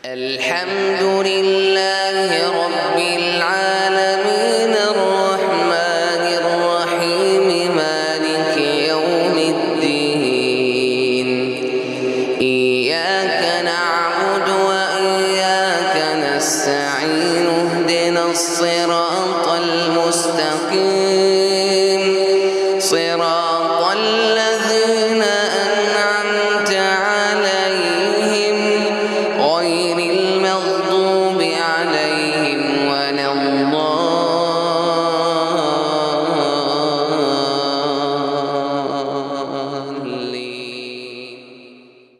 الحمد لله رب العالمين الرحمن الرحيم مالك يوم الدين إياك نعبد وإياك نستعين اهدنا الصراط المستقيم صراط الذين أنعمت عليهم غير المغضوب عليهم